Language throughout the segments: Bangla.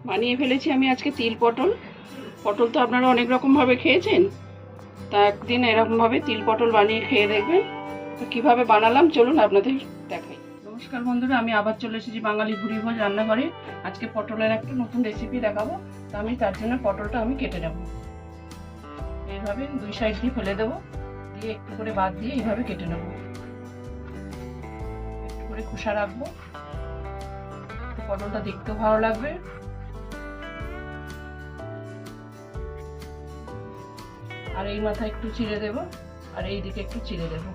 বানিয়ে ফেলেছি আমি আজকে তিল পটল। পটল তো আপনারা অনেক রকমভাবে খেয়েছেন, তা একদিন এরকমভাবে তিল পটল বানিয়ে খেয়ে দেখবেন। তো কীভাবে বানালাম চলুন আপনাদের দেখাই। নমস্কার বন্ধুরা, আমি আবার চলে এসেছি বাঙালি ভুরিভোজ রান্নাঘরে। আজকে পটলের একটা নতুন রেসিপি দেখাবো। তো আমি তার জন্য পটলটা আমি কেটে নেব। এইভাবে দুই সাইড দিয়ে ফেলে দেবো, দিয়ে একটু করে বাদ দিয়ে এইভাবে কেটে নেব। একটু করে খোসা রাখবো, পটলটা দেখতেও ভালো লাগবে। আর এই মাথায় একটু চিড়ে দেব, আর এই দিকে একটু চিড়ে দেব।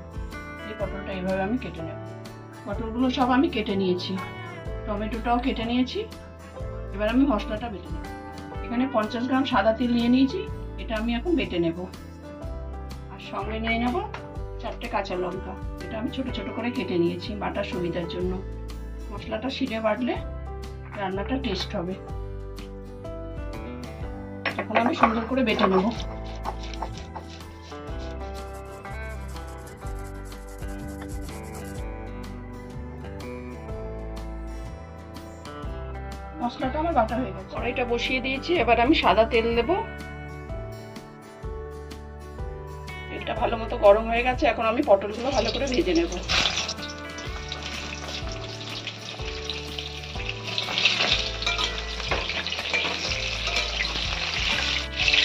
এই পটলটা এইভাবে আমি কেটে নেব। পটলগুলো সব আমি কেটে নিয়েছি, টমেটোটাও কেটে নিয়েছি। এবার আমি মশলাটা বেটে নেব। এখানে 50 গ্রাম সাদা তিল নিয়ে নিয়েছি, এটা আমি এখন বেটে নেব। আর সঙ্গে নিয়ে নেব 4টে কাঁচা লঙ্কা, এটা আমি ছোট ছোট করে কেটে নিয়েছি বাটার সুবিধার জন্য। মশলাটা শিলে বাটলে রান্নাটা টেস্ট হবে। এখন আমি সুন্দর করে বেটে নেব। মশলাটা আমার বাটা হয়ে গেছে, কড়াইটা বসিয়ে দিয়েছি। এবার আমি সাদা তেল দেব। তেলটা ভালো মতো গরম হয়ে গেছে, এখন আমি পটলগুলো ভালো করে ভেজে নেব।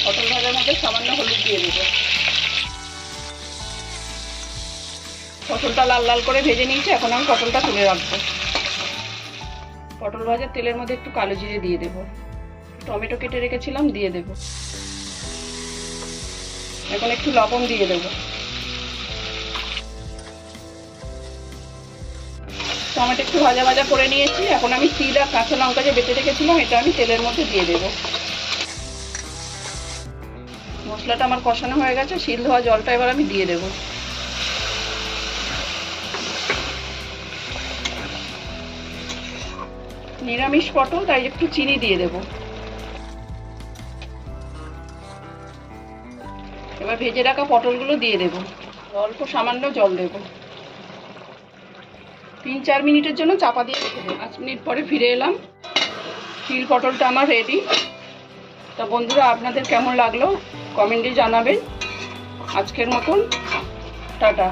পটল ভাজার মধ্যে সামান্য হলুদ দিয়ে দেবো। পটলটা লাল লাল করে ভেজে নিয়েছি, এখন আমি পটলটা তুলে রাখবো। পটল ভাজার তেলের মধ্যে একটু কালো জিরে দিয়ে দেবো। টমেটো কেটে রেখেছিলাম দিয়ে দেবো। এখন একটু লবণ দিয়ে দেবো। টমেটো একটু ভাজা ভাজা করে নিয়েছি, এখন আমি তিল আর কাঁচা লঙ্কা যে বেটে রেখেছিলাম এটা আমি তেলের মধ্যে দিয়ে দেবো। মশলাটা আমার কষানো হয়ে গেছে, শিল ধোয়া জলটা এবার আমি দিয়ে দেবো। নিরামিষ পটল তাই একটু চিনি দিয়ে দেব। এবার ভেজে রাখা পটলগুলো দিয়ে দেব, অল্প সামান্য জল দেব। 3-4 মিনিটের জন্য চাপা দিয়ে রেখে দেবো। 5 মিনিট পরে ফিরে এলাম। তিল পটলটা আমার রেডি। তা বন্ধুরা, আপনাদের কেমন লাগলো কমেন্টে জানাবেন। আজকের মতন টাটা।